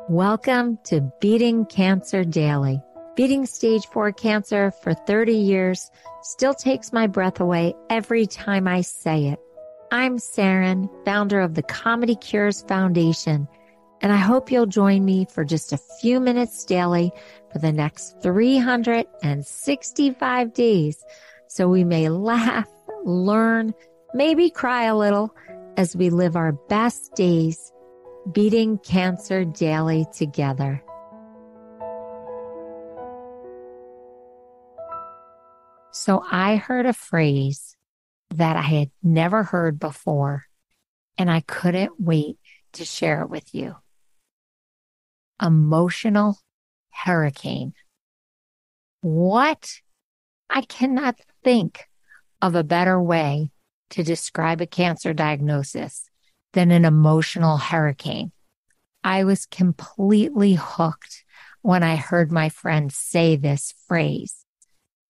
Welcome to Beating Cancer Daily. Beating stage 4 cancer for 30 years still takes my breath away every time I say it. I'm Saranne, founder of the Comedy Cures Foundation, and I hope you'll join me for just a few minutes daily for the next 365 days so we may laugh, learn, maybe cry a little as we live our best days beating cancer daily together. So I heard a phrase that I had never heard before, and I couldn't wait to share it with you. Emotional hurricane. What? I cannot think of a better way to describe a cancer diagnosis than an emotional hurricane. I was completely hooked when I heard my friend say this phrase.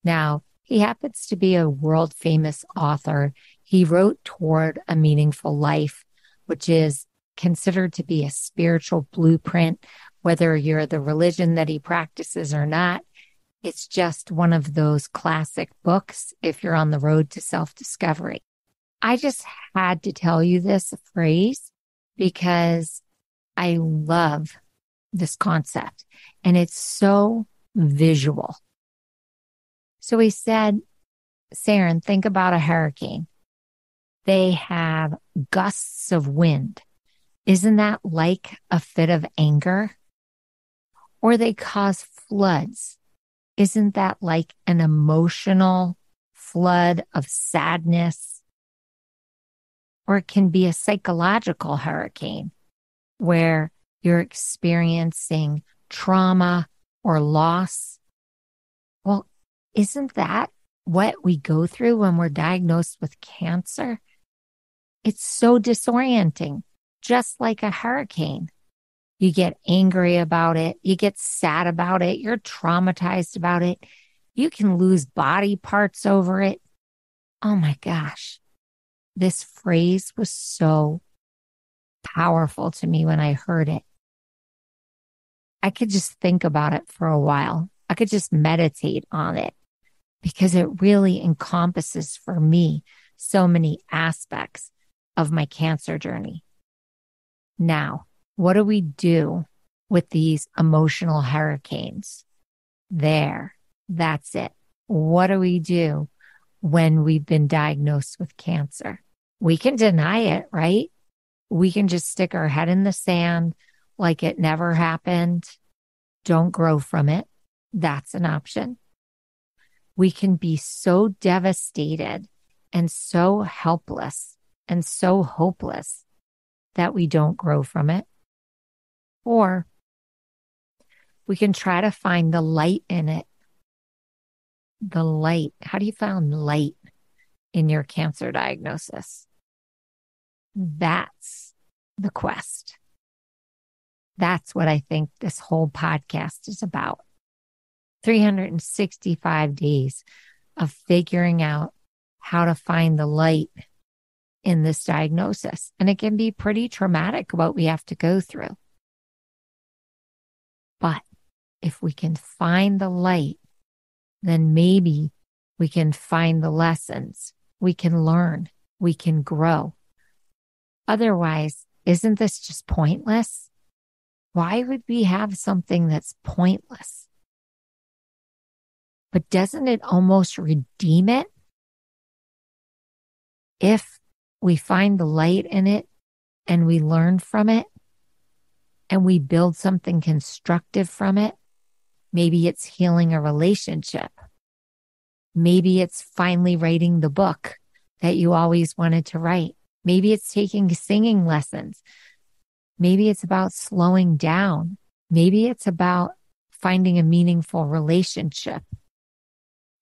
Now, he happens to be a world famous author. He wrote Toward a Meaningful Life, which is considered to be a spiritual blueprint, whether you're the religion that he practices or not. It's just one of those classic books if you're on the road to self-discovery. I just had to tell you this phrase because I love this concept and it's so visual. So he said, Saranne, think about a hurricane. They have gusts of wind. Isn't that like a fit of anger? Or they cause floods. Isn't that like an emotional flood of sadness? Or it can be a psychological hurricane where you're experiencing trauma or loss. Well, isn't that what we go through when we're diagnosed with cancer? It's so disorienting, just like a hurricane. You get angry about it. You get sad about it. You're traumatized about it. You can lose body parts over it. Oh my gosh. This phrase was so powerful to me when I heard it. I could just think about it for a while. I could just meditate on it because it really encompasses for me so many aspects of my cancer journey. Now, what do we do with these emotional hurricanes? That's it. What do we do when we've been diagnosed with cancer? We can deny it, right? We can just stick our head in the sand like it never happened. Don't grow from it. That's an option. We can be so devastated and so helpless and so hopeless that we don't grow from it. Or we can try to find the light in it. The light. How do you find light in your cancer diagnosis? That's the quest. That's what I think this whole podcast is about. 365 days of figuring out how to find the light in this diagnosis. And it can be pretty traumatic what we have to go through. But if we can find the light, then maybe we can find the lessons. We can learn. We can grow. Otherwise, isn't this just pointless? Why would we have something that's pointless? But doesn't it almost redeem it? If we find the light in it and we learn from it and we build something constructive from it, maybe it's healing a relationship. Maybe it's finally writing the book that you always wanted to write. Maybe it's taking singing lessons. Maybe it's about slowing down. Maybe it's about finding a meaningful relationship.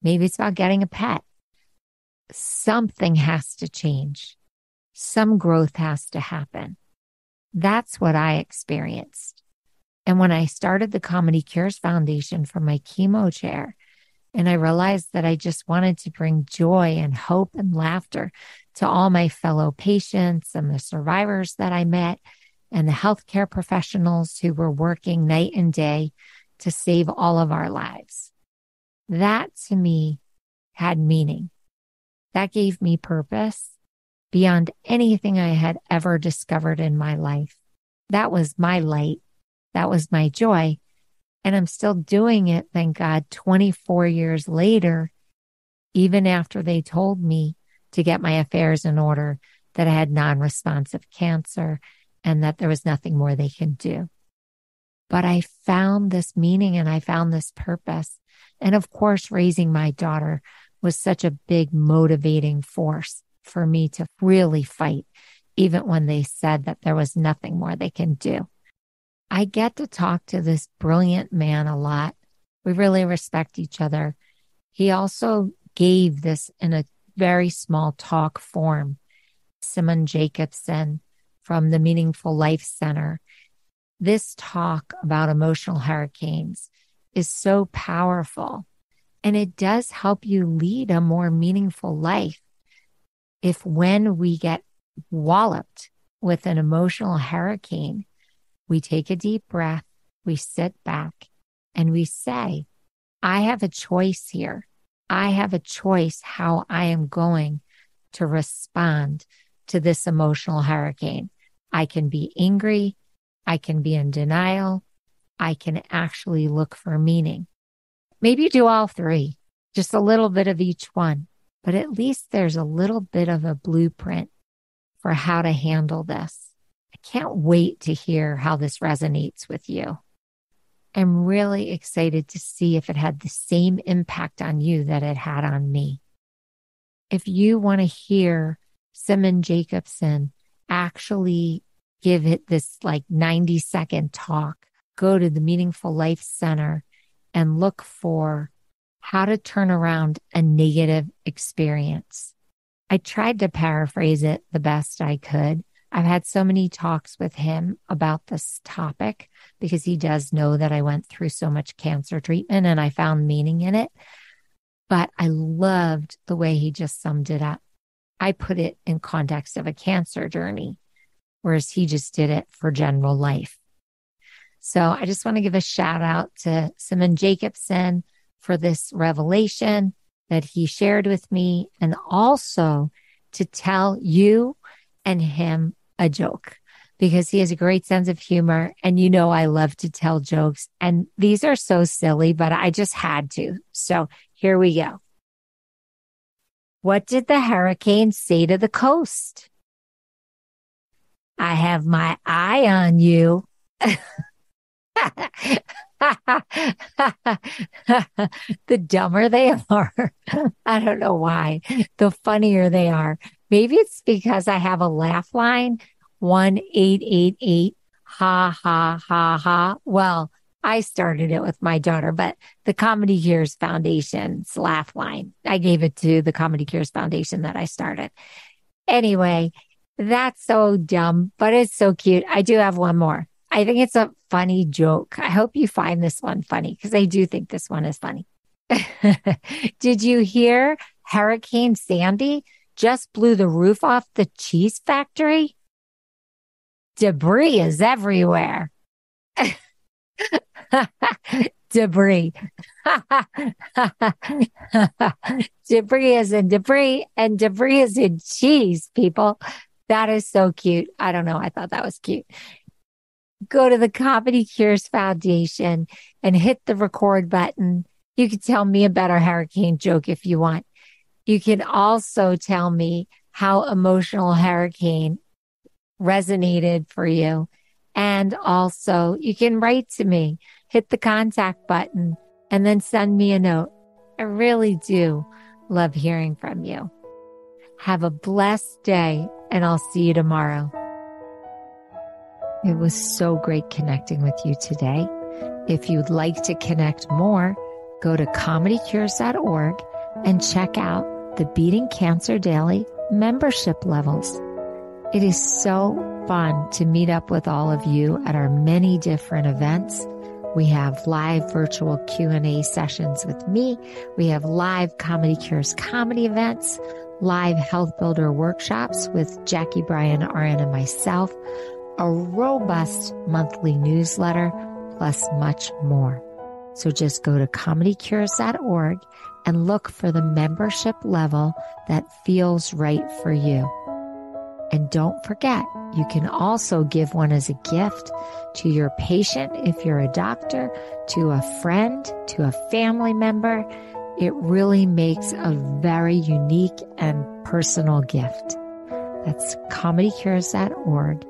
Maybe it's about getting a pet. Something has to change. Some growth has to happen. That's what I experienced. And when I started the Comedy Cures Foundation from my chemo chair, and I realized that I just wanted to bring joy and hope and laughter to all my fellow patients and the survivors that I met, and the healthcare professionals who were working night and day to save all of our lives. That to me had meaning. That gave me purpose beyond anything I had ever discovered in my life. That was my light. That was my joy. And I'm still doing it, thank God, 24 years later, even after they told me to get my affairs in order, that I had non-responsive cancer and that there was nothing more they can do. But I found this meaning and I found this purpose. And of course, raising my daughter was such a big motivating force for me to really fight, even when they said that there was nothing more they can do. I get to talk to this brilliant man a lot. We really respect each other. He also gave this in a very small talk form. Simon Jacobson from the Meaningful Life Center. This talk about emotional hurricanes is so powerful, and it does help you lead a more meaningful life. If when we get walloped with an emotional hurricane, we take a deep breath, we sit back, and we say, I have a choice here. I have a choice how I am going to respond to this emotional hurricane. I can be angry. I can be in denial. I can actually look for meaning. Maybe do all three, just a little bit of each one, but at least there's a little bit of a blueprint for how to handle this. I can't wait to hear how this resonates with you. I'm really excited to see if it had the same impact on you that it had on me. If you want to hear Simon Jacobson actually give it this 90-second talk, go to the Meaningful Life Center and look for how to turn around a negative experience. I tried to paraphrase it the best I could. I've had so many talks with him about this topic because he does know that I went through so much cancer treatment and I found meaning in it. But I loved the way he just summed it up. I put it in context of a cancer journey, whereas he just did it for general life. So I just want to give a shout out to Simon Jacobson for this revelation that he shared with me, and also to tell you and him a joke, because he has a great sense of humor. And I love to tell jokes, and these are so silly, but I just had to. So here we go. What did the hurricane say to the coast? I have my eye on you. The dumber they are, I don't know why, the funnier they are. Maybe it's because I have a laugh line, 1-888, ha, ha, ha, ha. Well, I started it with my daughter, but the Comedy Cures Foundation's laugh line, I gave it to the Comedy Cures Foundation that I started. Anyway, that's so dumb, but it's so cute. I do have one more. I think it's a funny joke. I hope you find this one funny, because I do think this one is funny. Did you hear Hurricane Sandy just blew the roof off the cheese factory? Debris is everywhere. Debris. Debris is in debris, and debris is in cheese, people. That is so cute. I don't know. I thought that was cute. Go to the Comedy Cures Foundation and hit the record button. You can tell me a better hurricane joke if you want. You can also tell me how emotional hurricane resonated for you. And also you can write to me, hit the contact button, and then send me a note. I really do love hearing from you. Have a blessed day, and I'll see you tomorrow. It was so great connecting with you today. If you'd like to connect more, go to comedycures.org and check out the Beating Cancer Daily membership levels. It is so fun to meet up with all of you at our many different events. We have live virtual Q&A sessions with me. We have live Comedy Cures comedy events, live Health Builder workshops with Jackie Bryan, RN, and myself. a robust monthly newsletter, plus much more. So just go to comedycures.org and look for the membership level that feels right for you. And don't forget, you can also give one as a gift to your patient if you're a doctor, to a friend, to a family member. It really makes a very unique and personal gift. That's comedycures.org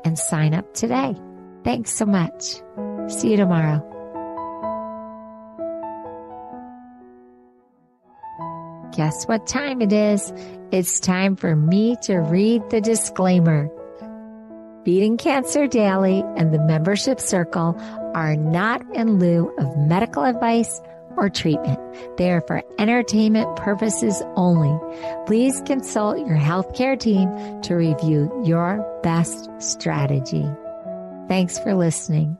and sign up today. Thanks so much. See you tomorrow. Guess what time it is? It's time for me to read the disclaimer. Beating Cancer Daily and the Membership Circle are not in lieu of medical advice or treatment. They are for entertainment purposes only. Please consult your healthcare team to review your best strategy. Thanks for listening.